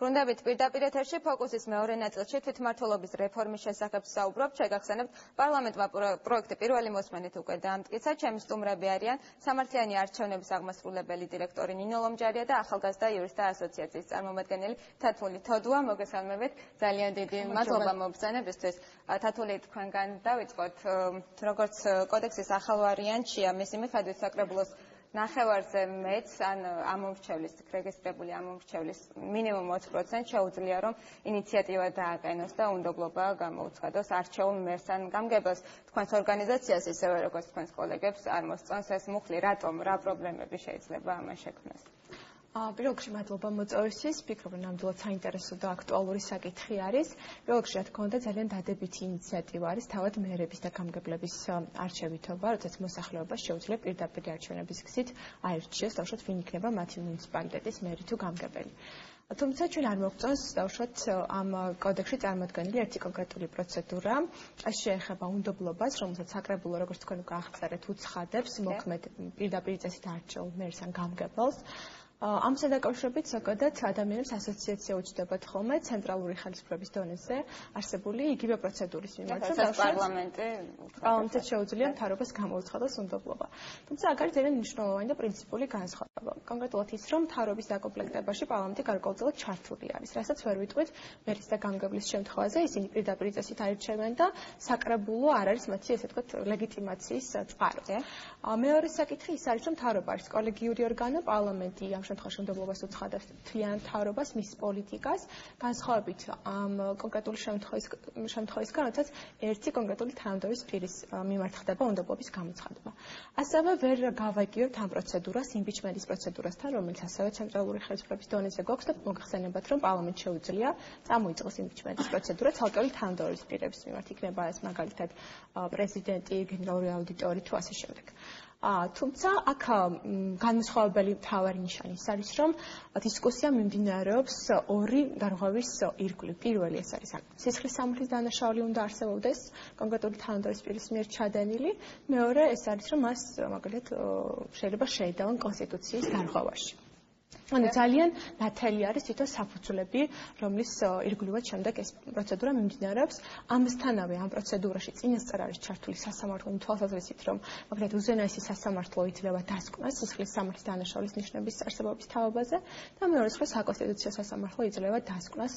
ბრუნდებით პირდაპირ ეთერში ფოკუსის მეორე ნაწილში თვითმმართველობის რეფორმის შესახებ საუბრობთ. შეგახსენებთ, პარლამენტმა პროექტი პირველი მოსმენით უკვე დაამტკიცა. ჩემი სტუმრები არიან სამართლიანი არჩევნების აღმასრულებელი დირექტორი ნინო ლომჯარია და ახალგაზრდა იურისტთა ასოციაციის წარმომადგენელი თათული თოდუა. მოგესალმებით, ძალიან დიდი მადლობა მობრძანებისთვის. თათული, თქვენგან დავიწყოთ, როგორც კოდექსის ახალ ვარიანტშია, მისი მიხედვით საკრებულოს ნახევარზე მეც ან ამომრჩევლის, რეგისტრირებული ამომრჩევლის მინიმუმ 20% შეუძლია, რომ ინიციატივა დააყენოს და უნდობლობა გამოუცხადოს არჩეულ მერს ან გამგებელს. თქვენს ორგანიზაციას, ისევე როგორც თქვენს კოლეგებს არ მოსწონს ეს მუხლი, რატომ, რა პრობლემები შეიძლება ამან შექმნას? პირველ რიგში მადლობა მოწვევისთვის. ვფიქრობ, რომ ნამდვილად საინტერესო და აქტუალური საკითხი არის. პირველ რიგში, რა თქმა უნდა, ძალიან დადებითი ინიციატივა არის თავად მერების და გამგებლების არჩევითობა, როდესაც მოსახლეობას შეუძლია პირდაპირ არჩევნების გზით აირჩიოს, დავუშვათ, ვინ იქნება მათი მუნიციპალიტეტის მერი თუ გამგებელი. თუმცა ჩვენ არ მოგწონს დავუშვათ ამ კოდექსში წარმოდგენილი ერთი კონკრეტული პროცედურა. ეს შეეხება უნდობლობას, რომელსაც საკრებულო, როგორც თქვენ უკვე აღწერეთ, უცხადებს მოქმედ პირდაპირ წესით არჩეულ მერს ან გამგებელს. ამასთან დაკავშირებით ზოგადად ადამიანებს ასოციაცია უჩნდებათ ხოლმე ცენტრალური ხელისუფლების დონეზე არსებული იგივე პროცედურის მიმართ, რომ პარლამენტს შეუძლია მთავრობას გამოუცხადოს უნდობლობა. თუმცა აქ არის ძალიან მნიშვნელოვანი და პრინციპული განსხვავება. კონკრეტულად ის, რომ მთავრობის დაკომპლექტებაში პარლამენტი გარკვეულწილად ჩართული არის, რასაც ვერ ვიტყვით მერის და გამგებლის შემთხვევაზე, ისინი პირდაპირ წესით აირჩევენ და საკრებულო არ არის მათი, ესე ვთქვათ, ლეგიტიმაციის წყარო. მეორე საკითხი ის არის, რომ მთავრობა არის კოლეგიური ორგანო, პარლამენტი ამ შემთხვევაში უნდობლობას უცხადებს თლიან მთავრობას, მის პოლიტიკას, განსხვავებით ამ კონკრეტული შემთხვევისგან, როდესაც ერთი კონკრეტული თანამდებობის პირის მიმართ ხდება უნდობლობის გამოცხადება. ასევე ვერ გავაგიოთ ამ პროცედურას იმპიჩმენტის პროცედურასთან, რომელიც ასევე ცენტრალური ხელისუფლების დონეზე გვაქვს და მოგხსენებათ, რომ პარლამენტს შეუძლია წამოიწყოს იმპიჩმენტის პროცედურა ცალკეული თანამდებობის პირების მიმართ, იქნება ეს მაგალითად პრეზიდენტი, გენერალური აუდიტორი თუ ასე შემდეგ. თუმცა აქ განმსხვავებელი მთავარი ნიშანი ის არის, რომ დისკუსია მიმდინარეობს ორი დარღვევის ირგვლივ. პირველი ეს არის სისხლის სამართლის დანაშაული უნდა არსებობდეს კონკრეტული თანამდებობის პირის მიერ ჩადენილი. მეორე ეს არის, რომ მას მაგალითად შეიძლება შეედავონ კონსტიტუციის დარღვევაში. ანუ ძალიან ნათელი არის თვითონ საფუძვლები, რომლის ირგვლივად შემდეგ ეს პროცედურა მიმდინარეობს. ამასთანავე ამ პროცედურაში წინასწარ არის ჩართული სასამართლო თვალსაზრისით, რომ მაგალითად უზენაესი სასამართლო იძლევა დასკვნას სისხლის სამართლის დანაშაულის ნიშნების არსებობის თაობაზე და მეორე მხრივ საკონსტიტუციო სასამართლო იძლევა დასკვნას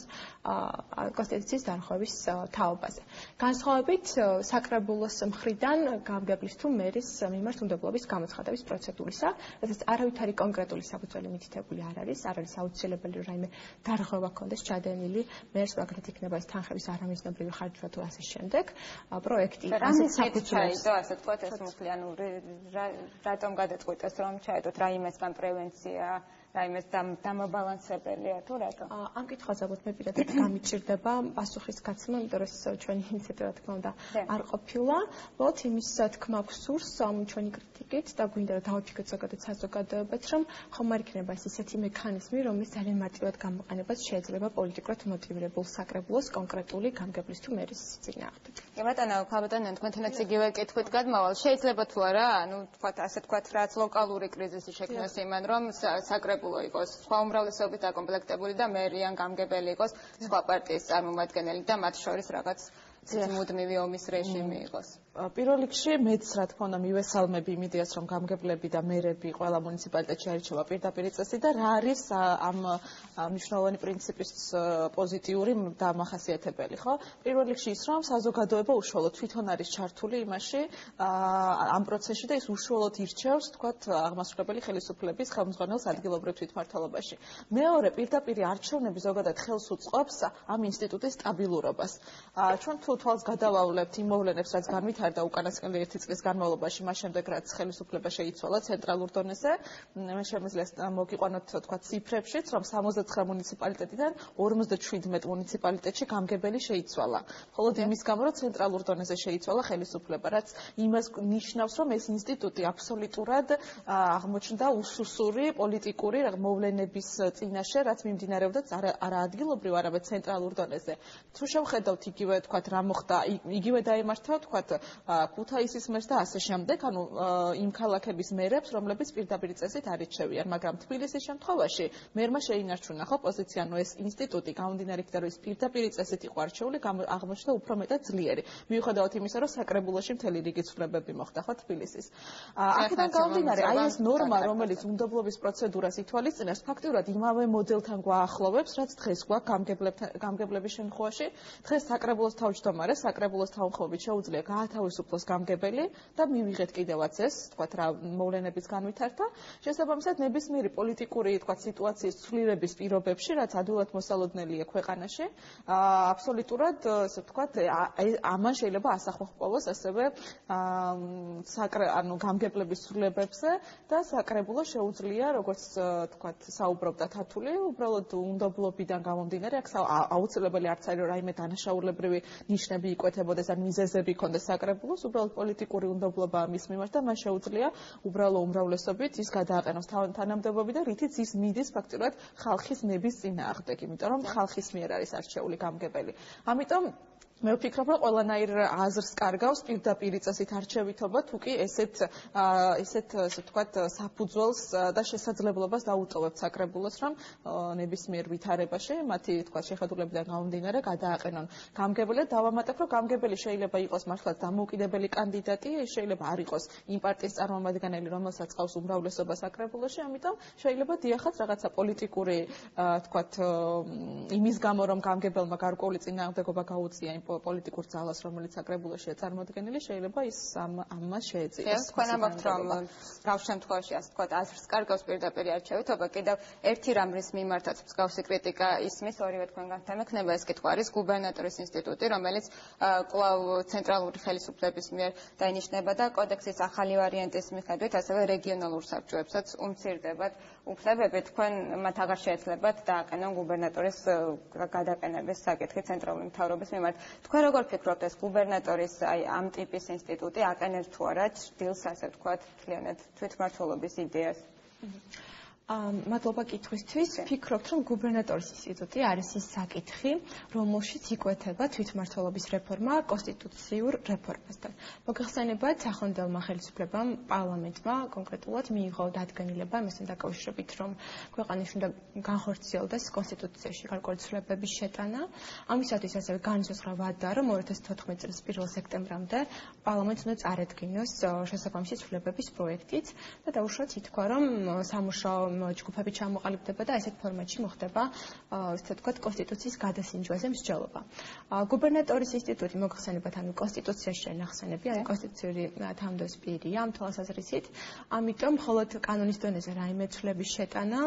კონსტიტუციის დარღვევის თაობაზე. განსხვავებით საკრებულოს მხრიდან გამგებლის თუ მერის მიმართ უნდობლობის გამოცხადების პროცედურისა, რადგან არავითარი კონკრეტული საფუძველი მითითებული არ არის აუცილებელი, რომ რაიმე დარღვევა ქონდეს ჩადენილი მერს, მაგალითად იქნება ეს თანხების არამიზნობრივი ხარჯვა თუ ასე შემდეგ. პროექტი ასეთ საფუძვლებს ასე თქვა ეს მუხლი, ანუ რატომ გადაწყვეტეს რომ ჩაედოთ რაიმესგან პრევენცია, რაიმეს დამაბალანსებელია თუ რატომ? ამ კითხვაზე ალბათ მე პირადად გამიჭირდება პასუხის გაცემა, იმიტომ რომ ჩვენი ინიციატივა თქმა უნდა არ ყოფილა. მოდი იმის თქმა გვსურს ჩვენი კრიტიკით და გვინდა რომ დავაფიქროთ ზოგადად საზოგადოებაც, რომ ხომ არ იქნება ეს ისეთი მექანიზმი, რომელიც ძალიან მარტივად გამოყენებას შეიძლება პოლიტიკურად მოტივირებულ საკრებულოს კონკრეტული გამგებლის თუ მერის წინააღმდეგ. ბატონო, ქალბატონო, თქვენთანაც იგივე კითხვით გადმავალ. შეიძლება თუ არა, ანუ თქვათ ასე თქვათ, რაც ლოკალური კრიზისი შექმნას იმან, რომ საკრებულო იყოს სხვა უმრავლესობით დაკომპლექტებული და მერი ან გამგებელი იყოს სხვა პარტიის წარმომადგენელი და მათ შორის რაღაც მუდმივი ომის რეჟიმი იყოს. პირველ რიგში მეც რა თქმა უნდა მივესალმები იმ იდეას, რომ გამგებლები და მერები ყველა მუნიციპალიტეტში არჩევა პირდაპირ წესით და რა არის ამ მნიშვნელოვანი პრინციპის პოზიტიური დამახასიათებელი, ხო? პირველ რიგში ის, რომ საზოგადოება უშუალოდ თვითონ არის ჩართული იმაში ამ პროცესში და ის უშუალოდ ირჩევს, თქვათ, აღმასრულებელი ხელისუფლების ხელმძღვანელს ადგილობრივ თვითმმართველობაში. მეორე, პირდაპირ არჩევნები ზოგადად ხელს უწყობს ამ ინსტიტუტის სტაბილურობას. ჩვენ თუ თვალს გადავავლებთ იმ მოვლენებს, რაც განვითარდა უკანასკნელი 1 წლის განმავლობაში, მას შემდეგ რაც ხელისუფლება შეიცვალა ცენტრალურ დონეზე, მე შემიძლია მოგიყვანოთ თქვა ციფრებშიც, რომ 69 მუნიციპალიტეტიდან 57 მუნიციპალიტეტში გამგებელი შეიცვალა. მხოლოდ იმის გამო, რომ ცენტრალურ დონეზე შეიცვალა ხელისუფლება, რაც იმას ნიშნავს, რომ ეს ინსტიტუტი აბსოლუტურად აღმოჩნდა უსუსური პოლიტიკური მოვლენების წინაშე, რაც მიმდინარეობდა არა ადგილობრივ, არამედ ცენტრალურ დონეზე. თუ შევხედავთ იგივე თქვა რა მოხდა, იგივე დაემართა თქვა ქუთაისის მერს და ასე შემდეგ, ანუ იმ ქალაქების მერებს, რომლებიც პირდაპირ წესით არიჩევიან, მაგრამ თბილისის შემთხვევაში მერმა შეინარჩუნა ხო პოზიცია, ანუ ეს ინსტიტუტი გამომდინარე იქიდან, რომ ის პირდაპირ წესით იყო არჩეული, აღმოჩნდა უფრო მეტად ძლიერი. მიუხედავად იმისა, რომ საკრებულოში მთელი რიგი ცვლილებები მოხდა ხო თბილისის. აქედან გამომდინარე, აი ეს ნორმა, რომელიც უნდობლობის პროცედურას ითვალისწინებს, ფაქტიურად იმავე მოდელთან გვაახლოვებს, რაც დღეს გვაქვს გამგებლების შემთხვევაში. დღეს საკრებულოს თავმჯდომარეს, საკრებულოს თანხმობით შეუძლია გაათავისუფლოს გამგებელი და მივიღეთ კიდევაც ეს, თქვათ რა, მოვლენების განვითარდა. შესაბამისად, ნებისმიერი პოლიტიკური, თქვათ, სიტუაციის ცვლილების პირობებში, რაც ადვილად მოსალოდნელია ქვეყანაში, აბსოლუტურად, ასე ვთქვათ, ამან შეიძლება ასახვა ჰპოვოს ასევე ანუ გამგებლების ცვლილებებზე და საკრებულო შეუძლია, როგორც თქვათ, საუბრობდა თათული, უბრალოდ უნდობლობიდან გამომდინარე, აქ აუცილებელი არც არის, რომ რაიმე დანაშაულებრივი ნიშნები იკვეთებოდეს ან მიზეზები იქონდეს საკრებულოს, უბრალოდ პოლიტიკური უნდობლობაა მის მიმართ და მას შეუძლია უბრალო უმრავლესობით ის გადააყენოს თანამდებობები და რითიც ის მიდის ფაქტურად ხალხის ნების წინააღმდეგ, იმიტომ რომ ხალხის მიერ არის არჩეული გამგებელი. ამიტომ მე ვფიქრობ, რომ ყველანაირ აზრს კარგავს პირდაპირ წესით არჩევითობა, თუ კი ესეთ ასე ვთქვათ, საფუძველს და შესაძლებლობას დაუტოვებთ საკრებულოს, რომ ნებისმიერ ვითარებაში მათი თქვათ შეხედულებიდან გამომდინარე გადააყენონ გამგებელი და დავამატებ, რომ გამგებელი შეიძლება იყოს მართლაც დამოუკიდებელი კანდიდატი, შეიძლება არ იყოს იმ პარტიის წარმომადგენელი, რომელსაც ყავს უმრავლესობა საკრებულოში, ამიტომ შეიძლება დიახაც რაღაცა პოლიტიკური თქვათ იმის გამო, რომ გამგებელმა გარკვეული წინააღმდეგობა გაუწია იმ პოლიტიკურ ძალას, რომელიც საკრებულოშია წარმოადგენილი, შეიძლება ის ამას შეეწიროს. თქვენ ამბობთ, რომ რა შემთხვევაში, ასე ვთქვათ, აზრს კარგავს პირდაპირ არჩევითობა, კიდევ ერთი რამის მიმართაც მსგავსი კრიტიკა ისმის, ორივე თქვენგან თემექნება, ეს კითხვა არის გუბერნატორის ინსტიტუტი, რომელიც კვლავ ცენტრალური ხელისუფლების მიერ დაინიშნება და კოდექსის ახალი ვარიანტის მიხედვით ასევე რეგიონალურ საბჭოებსაც უმცირდებათ უფლებები. თქვენ მათ აღარ შეეძლებათ დააყენონ გუბერნატორის გადაყენების საკითხი ცენტრალური მთავრობის მიმართ. თქვენ როგორ ფიქრობთ, ეს გუბერნატორის ამ ტიპის ინსტიტუტი აყენებს თუ არა ჭრილს, ასე ვთქვათ, მთლიანად თვითმმართველობის იდეას? მადლობა კითხვისთვის. Ფიქრობთ, რომ გუბერნატორის ინსტიტუტი არის ის საკითხი, რომელშიც იკვეთება თვითმმართველობის რეფორმა კონსტიტუციურ რეფორმასთან. მოგეხსენებათ, ახლანდელმა ხელისუფლებამ, პარლამენტმა კონკრეტულად მიიღო დადგენილება იმასთან დაკავშირებით, რომ ქვეყანის უნდა განხორციელდეს კონსტიტუციაში გარკვეული ცვლილებების შეტანა. ამისათვის ასევე განისაზღვრა ვადა, რომ 2014 წლის 1 სექტემბრამდე პარლამენტს უნდა წარედგინოს შესაბამისი ცვლილებების პროექტიც და დაუშვათ ითქვა, რომ სამუშაო ჯგუფები ჩამოყალიბდება და ესეთ ფორმატში მოხდება, ასე ვთქვათ, კონსტიტუციის გადასინჯვაზე მსჯელობა. გუბერნატორის ინსტიტუტი მოგხსენებათ, ანუ კონსტიტუციაში ნახსენები, ანუ კონსტიტუციური თანამდებობის პირია ამ თვალსაზრისით, ამიტომ მხოლოდ კანონის დონეზე რაიმე ცვლილების შეტანა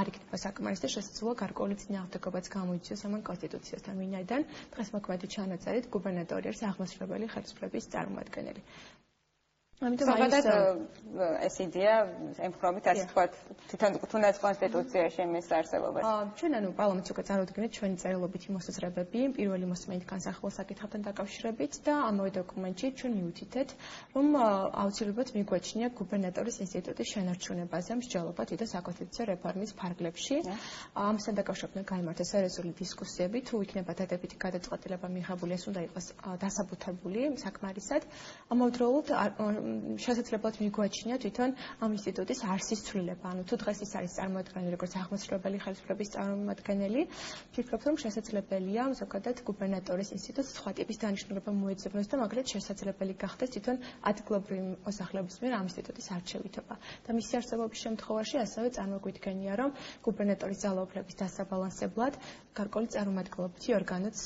არ იქნება საკმარის და შესაძლოა გარკვეული წინააღმდეგობაც გამოიწვიოს ამ კონსტიტუციასთან, ვინაიდან დღეს მოქმედი ჩანაწერით გუბერნატორი არის აღმასრულებელი ხელისუფლების წარმომადგენელი. ამიტომ ეს იდეა ემხრობთ, ასე ვთქვათ, თუნდაც კონსტიტუციაში მის არსებობას. ჩვენ ანუ პარლამენტს უკვე წარუდგინეთ ჩვენი წერილობითი მოსაზრებები პირველი მოსმენით განსახილველ საკითხებთან დაკავშირებით და ამავე დოკუმენტში ჩვენ მივუთითეთ, რომ აუცილებლად მიგვაჩნია გუბერნატორის ინსტიტუტის შენარჩუნებაზე მსჯელობა თვითონ საკონსტიტუციო რეფორმის ფარგლებში. ამასთან დაკავშირებით გაიმართა სერიოზული დისკუსიები, თუ იქნება დადებითი გადაწყვეტილება მიღებული, ეს უნდა იყოს დასაბუთებული საკმარისად. ამავდროულად შესაძლებლად მიგვაჩნია თვითონ ამ ინსტიტუტის არსის ცვლილება. ანუ თუ დღეს ის არის წარმოადგენილი როგორც აღმასრულებელი ხელისუფლების წარმომადგენელი, ფიქრობ, რომ შესაძლებელია ზოგადად გუბერნატორის ინსტიტუტს სხვა ტიპის დანიშნულება მოეძებნოს და მაგალითად შესაძლებელი გახდეს თვითონ ადგილობრივი მოსახლეობის მიერ ამ ინსტიტუტის არჩევითობა. და მისი არსებობის შემთხვევაში ასევე წარმოგვიდგენია, რომ გუბერნატორის ძალაუფლების დასაბალანსებლად გარკვეული წარმომადგენლობითი ორგანოც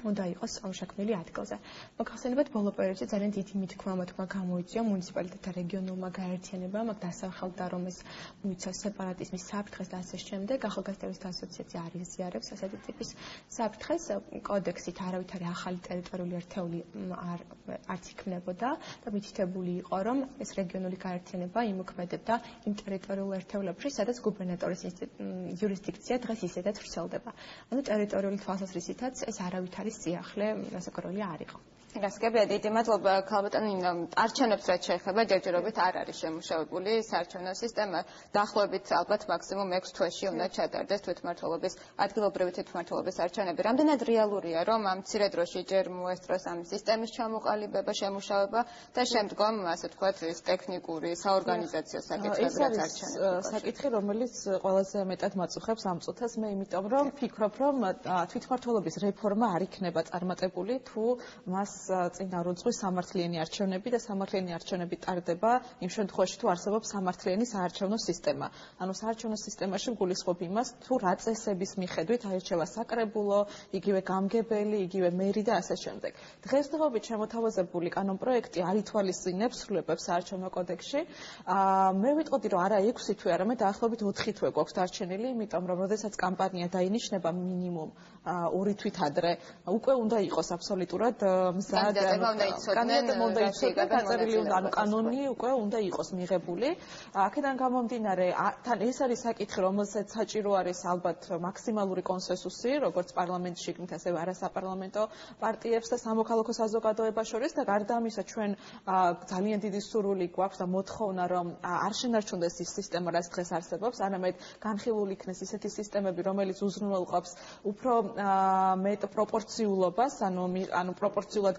უნდა იყოს ამოშაქმნილი ადგილზე. მოგახსენებათ, ბოლო პერიოდში ძალიან დიდი მითქმა გამოიწვია მუნიციპალიტეტთა რეგიონულმა გაერთიანებამ, აქ დასახელდა, რომ ეს მოიცავს სეპარატიზმის საფრთხეს და ასე შემდეგ. ახალგაზრდების ასოციაცია არ იზიარებს ასეთი ტიპის საფრთხეს. კოდექსით არავითარი ახალი ტერიტორიული ერთეული არც იქმნებოდა და მითითებული იყო, რომ ეს რეგიონული გაერთიანება იმოქმედებდა იმ ტერიტორიულ ერთეულებში, სადაც გუბერნატორის იურისდიქცია დღეს ისედაც ვრცელდება. ანუ ტერიტორიული თვალსაზრისითაც ეს არავითარი სიახლე გასაკროლი არ იყო. გასაგებია, დიდი მადლობა ქალბატონი. არჩევნებს რაც შეეხება, ჯერჯერობით არ არის შემუშავებული საარჩევნო სისტემა. დაახლოებით ალბათ მაქსიმუმ 6 თვეში უნდა ჩატარდეს თვითმმართველობის ადგილობრივი თვითმმართველობის არჩევნები. რამდენად რეალურია, რომ ამ მცირე დროში ჯერ მოესწროს ამ სისტემის ჩამოყალიბება, შემუშავება და შემდგომ, ასე ვთქვათ, ეს ტექნიკური, საორგანიზაციო საკითხები რაც არჩევნებს. საკითხი, რომელიც ყველაზე მეტად მაწუხებს ამ წუთას მე, იმიტომ რომ ვფიქრობ, რომ თვითმმართველობის რეფორმა არ იქნება წარმატებული, თუ მას წინ არ უძღვის სამართლიანი არჩევნები და სამართლიანი არჩევნები ტარდება იმ შემთხვევაში, თუ არსებობს სამართლიანი საარჩევნო სისტემა. ანუ საარჩევნო სისტემაში გულისხმობ იმას, თუ რა წესების მიხედვით აირჩევა საკრებულო, იგივე გამგებელი, იგივე მერი და ასე შემდეგ. დღესდღეობით შემოთავაზებული კანონპროექტი არ ითვალისწინებს ცვლილებებს საარჩევნო კოდექსში. მე ვიტყოდი, რომ არა 6 თვე, არამედ დაახლოებით 4 თვე გვაქვს დარჩენილი, იმიტომ რომ როდესაც კამპანია დაინიშნება მინიმუმ 2 თვით ადრე, უკვე უნდა იყოს აბსოლუტურად მზად კანდიდატებმა უნდა იცოდნენ, დაწერილი უნდა, ანუ კანონი უკვე უნდა იყოს მიღებული. აქედან გამომდინარე, თან ეს არის საკითხი, რომელსაც საჭირო არის ალბათ მაქსიმალური კონსენსუსი, როგორც პარლამენტში შიგნით, ასევე არასაპარლამენტო პარტიებს და სამოქალაქო საზოგადოებას შორის და გარდა ამისა, ჩვენ ძალიან დიდი სურვილი გვაქვს და მოთხოვნა, რომ არ შენარჩუნდეს ის სისტემა, რაც დღეს არსებობს, არამედ განხილული იქნეს ისეთი სისტემები, რომელიც უზრუნველყოფს უფრო მეტ პროპორციულობას, ანუ პროპორციულად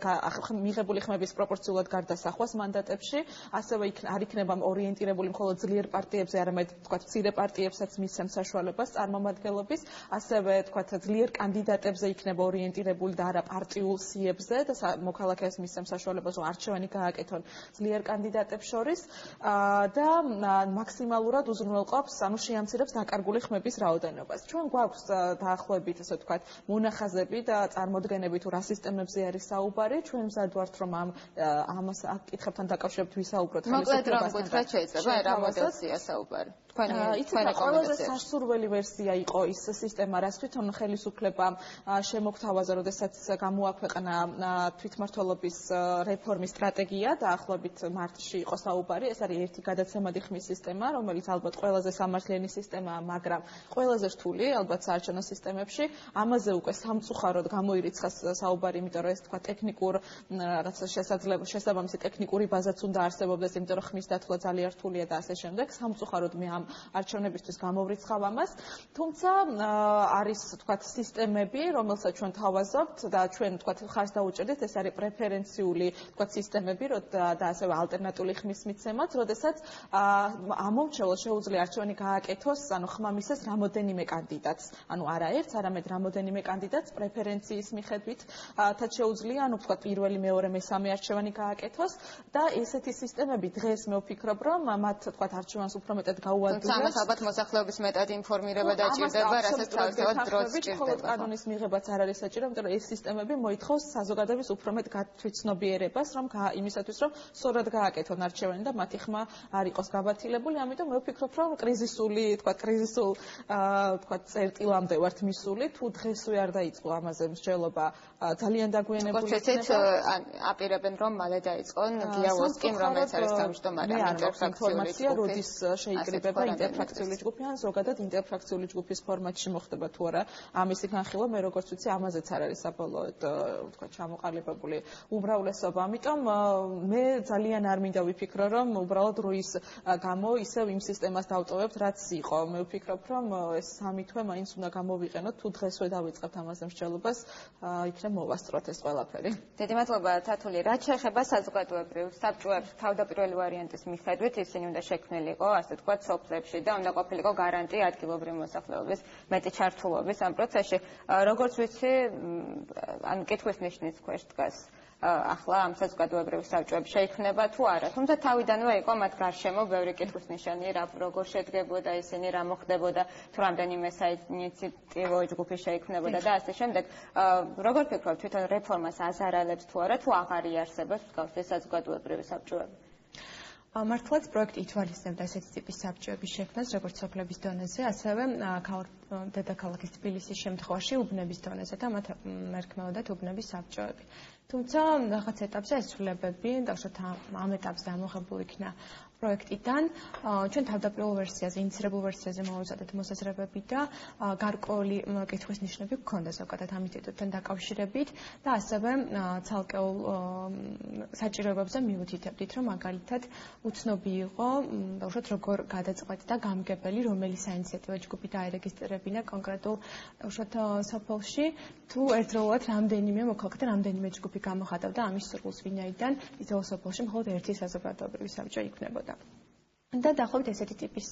მიღებული ხმების პროპორციულად გარდასახვას მანდატებში, ასევე არ იქნება ორიენტირებული მხოლოდ ძლიერ პარტიებზე, არამედ თქვათ მცირე პარტიებსაც მისცემს საშუალებას წარმომადგენლობის, ასევე თქვათ ძლიერ კანდიდატებზე იქნება ორიენტირებული და არა პარტიულ სიებზე და მოქალაქეს მისცემს საშუალებას, რომ არჩევანი გააკეთონ ძლიერ კანდიდატებს შორის და მაქსიმალურად უზრუნველყოფს, ანუ შეამცირებს დაკარგული ხმების რაოდენობას. ჩვენ გვაქვს დაახლოებით, ასე ვთქვათ, მონახაზები და წარმოდგენები თუ რა სისტემებზე არის საუბარი, ჩვენ მზად ვართ, რომ ამ საკითხებთან დაკავშირებით ვისაუბროთ. მოკლედ რომ გითხრათ შეიძლება რა მოდელზეა საუბარი. ყველაზე სასურველი ვერსია იყო ის სისტემა, რაც თვითონ ხელისუფლებამ შემოგთავაზა, როდესაც გამოაქვეყნა თვითმმართველობის რეფორმის სტრატეგია, დაახლოებით მარტში იყო საუბარი. ეს არის ერთი გადაცემადი ხმის სისტემა, რომელიც ალბათ ყველაზე სამართლიანი სისტემაა, მაგრამ ყველაზე რთული, ალბათ საარჩევნო სისტემებში. ამაზე უკვე სამწუხაროდ გამოირიცხა საუბარი, იმიტომ რომ ეს თქვა ტექნიკურ რაც შესაბამისი ტექნიკური ბაზაც უნდა არსებობდეს, იმიტომ რომ ხმის დათვლა ძალიან რთულია და ასე შემდეგ. სამწუხაროდ მე ამ არჩევნებისთვის გამოვრიცხავ ამას, თუმცა არის თქვათ სისტემები, რომელსაც ჩვენ თავაზობთ და ჩვენ თქვათ ხარს დაუჭერდით, ეს არის პრეფერენციული თქვათ სისტემები და ასევე ალტერნატიული ხმის მიცემაც, როდესაც ამომრჩევლად შეუძლია არჩევანი გააკეთოს, ანუ ხმა მისცეს რამოდენიმე კანდიდატს, ანუ არა ერთს, არამედ რამოდენიმე კანდიდატს პრეფერენციის მიხედვით თაც შეუძლია, ანუ თქვათ პირველი, მეორე, მესამე არჩევანი გააკეთოს და ესეთი სისტემები დღეს მე ვფიქრობ, რომ მათ თქვათ არჩევანს უფრო მეტად გაუადვილებს. თუმცა ამას ალბათ მოსახლეობის მეტად ინფორმირება დაჭირდება, რასაც თავისთავად დროც სჭირდება. კანონის მიღებაც არ არის საჭირო, იმიტომ რომ ეს სისტემები მოითხოვს საზოგადოების უფრო მეტ გათვითცნობიერებას, რომ იმისათვის, რომ სწორად გააკეთონ არჩევანი და მათი ხმა არ იყოს გაბათილებული, ამიტომ მე ვფიქრობ, რომ კრიზისულ წერტილამდე ვართ მისული, თუ დღესვე არ დაიწყო ამაზე მსჯელობა ძალიან დაგვიანებული იქნება. აპირებენ რომ მალე დაიწყონ გიავოსკიმ, რომელიც არის თავმჯდომარე ინტერფრაქციული ჯგუფის შეიკრიბება ინტერფრაქციული ჯგუფი ან ზოგადად ინტერფრაქციული ჯგუფის ფორმატში მოხდება თუ არა ამისი განხილვა, მე როგორც ვიცი, ამაზეც არ არის საბოლოოდ თქვა ჩამოყალიბებული უმრავლესობა. ამიტომ მე ძალიან არ მინდა ვიფიქრო, რომ უბრალოდ როის გამო ისევ იმ სისტემას დავტოვებთ, რაც იყო. მე ვფიქრობ, რომ ეს 3 თვე მაინც უნდა გამოვიყენოთ, თუ დღესვე დავიწყებთ ამაზე მსჯელობას, იქნებ მოვასწროთ ეს ყველაფერი. დიდი მადლობა თათული. რაც შეეხება საზოგადოებრივ საბჭოებს, თავდაპირველი ვარიანტის მიხედვით ისინი უნდა შექმნილიყო, ასე ვთქვათ, სოფლებში და უნდა ყოფილიყო გარანტია ადგილობრივი მოსახლეობის მეტი ჩართულობის ამ პროცესში. როგორც ვიცი, ან კითხვის ნიშნის ქვეშ დგას ახლა ამ საზოგადოებრივ საბჭოებს შეიქმნება თუ არა. თუმცა თავიდანვე იყო მათ გარშემო ბევრი კითხვის ნიშანი, როგორ შედგებოდა ისინი, რა მოხდებოდა, თუ რამდენიმე საინიციატივო ჯგუფი შეიქმნებოდა და ასე შემდეგ. როგორ ფიქრობთ, თვითონ რეფორმას აზარალებს თუ არა, თუ აღარ იარსებებს მსგავსი საზოგადოებრივი საბჭოები? მართლაც პროექტი ითვალისწინებდა ესეთი ტიპის საბჭოების შექმნას, როგორც სოფლების დონეზე, ასევე დედაქალაქის თბილისის შემთხვევაში უბნების დონეზე და მათ მერქმეოდათ უბნების საბჭოები. თუმცა რაღაც ეტაპზე ეს ცვლილებები, დაუშვათ ამ ეტაპზე ამოღებული იქნა პროექტიდან ჩვენ თავდაპირველ ვერსიაზე, ინიცირებულ ვერსიაზე მოვუწოდეთ მოსაზრებები და გარკვეული კითხვის ნიშნები გქონდა ზოგადად ამ ინსტიტუტთან დაკავშირებით და ასევე ცალკეულ საჭიროებებზე მივუთითებდით, რომ მაგალითად უცნობი იყო, დაუშვათ როგორ გადაწყვეტდა გამგებელი, რომელი საინიციატივო ჯგუფი დაერეგისტრირებინა კონკრეტულ დაუშვათ სოფელში, თუ ერთდროულად რამდენიმე მოქალაქე და რამდენიმე ჯგუფი გამოხატავდა ამის სურვილს, ვინაიდან ისევ სოფელში მხოლოდ ერთი საზოგადოებრივი საბჭო იქნებოდა. და დაახლოებით ესეთი ტიპის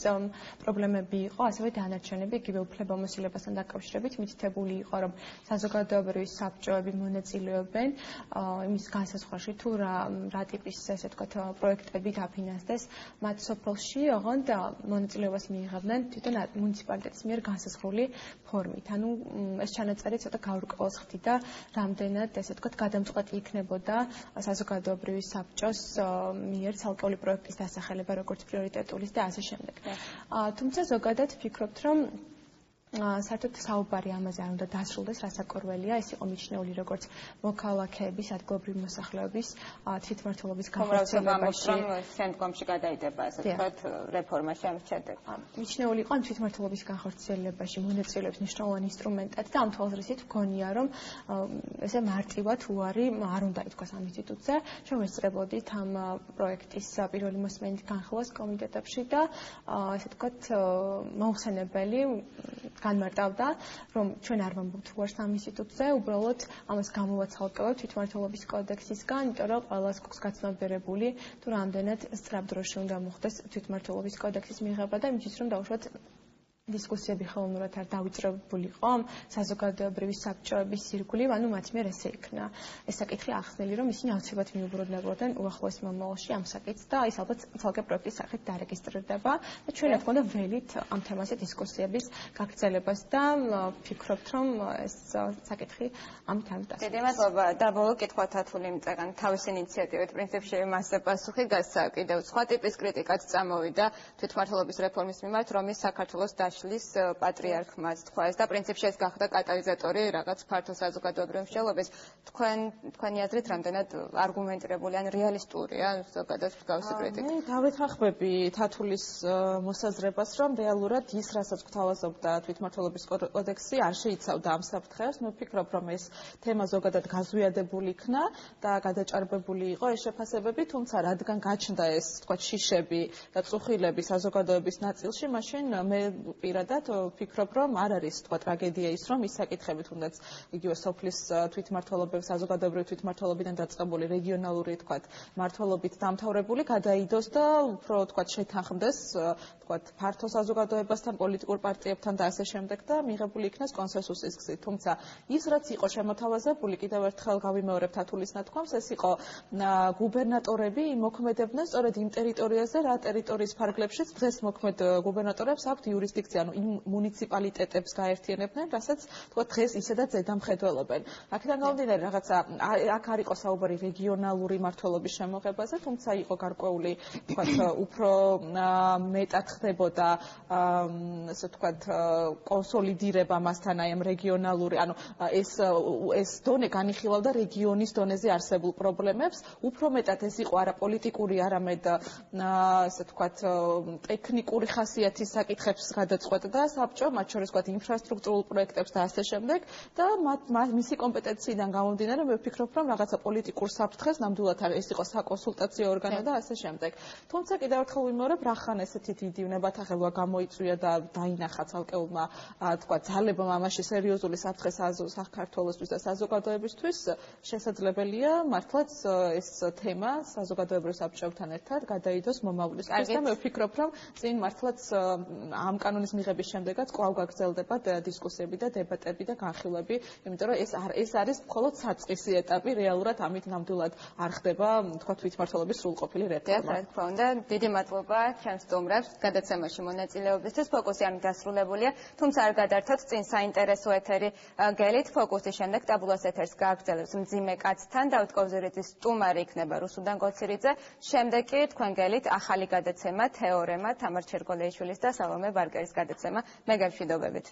პრობლემები იყო, ასევე დანარჩენები იგივე უფლებამოსილებასთან დაკავშირებით მითითებული იყო, რომ საზოგადოებრივი საბჭოები მონაწილეობენ იმის განსაზღვრაში, თუ რა ტიპის ესე ვთქვათ პროექტები დაფინანსდეს მათ სოფელში, ოღონდ მონაწილეობას მიიღებდნენ თვითონ მუნიციპალიტეტის მიერ განსაზღვრული ფორმით. ანუ ეს ჩანაწერი ცოტა გაურკვევლს ხდიდა, რამდენად ესე ვთქვათ გადამწყვეტი იქნებოდა საზოგადოებრივი საბჭოს მიერ ცალკეული პროექტის დასახელება, როგორც პრიორიტეტულის და ასე შემდეგ. თუმცა ზოგადად ვფიქრობთ, რომ საერთოდ საუბარი ამაზე არ უნდა დასრულდეს, რასაკვირველია, ეს იყო მიჩნეული როგორც მოქალაქეების, ადგილობრივი მოსახლეობის თვითმმართველობის განხორციელებაში. შემდგომში გადაიდება, ასე ვთქვათ, რეფორმაში ამის ჩადება. მიჩნეული იყო თვითმმართველობის განხორციელებაში მონაწილეობის მნიშვნელოვანი ინსტრუმენტად და ამ თვალსაზრისით ვგონია, რომ ესე მარტივად უარი არ უნდა ითქვას ამ ინსტიტუტზე. ჩვენ ვესწრებოდით ამ პროექტის პირველი მოსმენით განხილვას კომიტეტებში და ასე ვთქვათ, მოუხსენებელი განმარტავდა, რომ ჩვენ არ ვამბობთ უარს ამ ინსტიტუტზე, უბრალოდ ამას გამოვაცალკევებთ თვითმმართველობის კოდექსისგან, იმიტომ რომ ყველას გვაქვს გაცნობიერებული, თუ რამდენად სწრაფ დროში უნდა მოხდეს თვითმმართველობის კოდექსის მიღება და იმისთვის რომ დავუშვათ დისკუსიები ხელოვნურად არ დავიწყებულიყო საზოგადოებრივი საბჭოების ირგვლივ, ანუ მათ მიერ ესე იქნა. ეს საკითხი ახსნილი, რომ ისინი აუცილებლად მიუბრუნდებოდნენ უახლოეს მომავალში ამ საკითხს და ის ალბათ ცალკე პროექტის სახით დარეგისტრირდება და ჩვენ რა თქმა უნდა ველით ამ თემაზე დისკუსიების გაგრძელებას და ვფიქრობთ, რომ ეს საკითხი ამით არ დასრულდება. დიდი მადლობა და ბოლო კითხვა თათული მწერან თავის ინიციატივით პრინციპში მასზე პასუხი გასცა კიდევ სხვა ტიპის კრიტიკაც წამოვიდა თვითმმართველობის რეფორმის მიმართ, რომ ის საქართველოს შლის პატრიარქმა თქვა ეს და პრინციპში ეს გახდა კატალიზატორი რაღაც ფართო საზოგადოებრივი მსჯელობის. თქვენი აზრით რამდენად არგუმენტირებული ან რეალისტურია ზოგადად მსგავსი კრიტიკა? დავეთანხმები თათულის მოსაზრებას, რომ რეალურად ის, რასაც გვთავაზობდა თვითმმართველობის კოდექსი, არ შეიცავდა ამ საფრთხეს. მე ვფიქრობ, რომ ეს თემა ზოგადად გაზვიადებული იქნა და გადაჭარბებული იყო ეს შეფასებები, თუმცა რადგან გაჩნდა ეს თქვა შიშები და წუხილები საზოგადოების ნაწილში, მაშინ მე პირადად ვფიქრობ, რომ არ არის თქვა ტრაგედია ის, რომ ის საკითხები თუნდაც იგივე სოფლის თვითმმართველობების საზოგადოებრივი თვითმმართველობიდან დაწყებული რეგიონალური თქვა მმართველობით დამთავრებული გადაიდოს და უფრო თქვა შეთანხმდეს თქვა ფართო საზოგადოებასთან, პოლიტიკურ პარტიებთან და ასე შემდეგ და მიღებული იქნას კონსენსუსის გზით. თუმცა ის რაც იყო შემოთავაზებული, კიდევ ერთხელ გავიმეორებ თათულის ნათქვამს, ეს იყო გუბერნატორები მოქმედებდნენ სწორედ იმ ტერიტორიაზე, რა ტერიტორიის ფარგლებშიც დღეს მოქმედ გუბერნატორებს აქვთ იურისდიქცია, ანუ იმ მუნიციპალიტეტებს გაერთიანებდნენ, რასაც თქვა დღეს ისედაც ზედამხედველობენ. აქედან გამომდინარე რაღაცა აქ არ იყო საუბარი რეგიონალური მმართველობის შემოღებაზე, თუმცა იყო გარკვეული თქვა უფრო მეტად ხდებოდა ასე თქვა კონსოლიდირება მასთან აი ამ რეგიონალური, ანუ ეს დონე განიხილავდა რეგიონის დონეზე არსებულ პრობლემებს, უფრო მეტად ეს იყო არა პოლიტიკური, არამედ ასე თქვა ტექნიკური ხასიათის საკითხებს გადაწყვეტდა საბჭო, მათ შორის ვთქვათ ინფრასტრუქტურულ პროექტებს და ასე შემდეგ და მისი კომპეტენციიდან გამომდინარე მე ვფიქრობ, რომ რაღაცა პოლიტიკურ საფრთხეს ნამდვილად არ ეს იყო საკონსულტაციო ორგანო და ასე შემდეგ. თუმცა კიდევ ერთხელ ვიმეორებ, რახან ესეთი დიდი ნებათაღელვა გამოიწვია და დაინახა ცალკეულმა თქვა ძალებმა ამაში სერიოზული საფრთხე საქართველოსთვის და საზოგადოებისთვის, შესაძლებელია მართლაც ეს თემა საზოგადოებრივ საბჭოებთან ერთად გადაიდოს მომავლისთვის და მე ვფიქრობ, რომ წინ მართლაც ამ კანონის მიღების შემდეგაც კვლავ გაგრძელდება დისკუსიები და დებატები და განხილვები, იმიტომ რომ ეს არის მხოლოდ საწყისი ეტაპი, რეალურად ამით ნამდვილად არ ხდება თქვა თვითმმართველობის სრულყოფილი რეფორმა. რა თქმა უნდა, დიდი მადლობა ჩემს სტუმრებს გადაცემაში მონაწილეობისთვის. ფოკუსი არ დასრულებულია, თუმცა არ გადართოთ წინ საინტერესო ეთერი გელით. ფოკუსის შემდეგ ტაბულას ეთერს გააგრძელებს მძიმე კაცთან და უთკოვზირიძის სტუმარი იქნება რუსუდან გოცირიძე. შემდეგ კი თქვენ გელით ახალი გადაცემა თეორემა თამარ ჩერგოლეიშვილის და სალომე ბარგერის გადაცემა. მე გამშვიდობებით.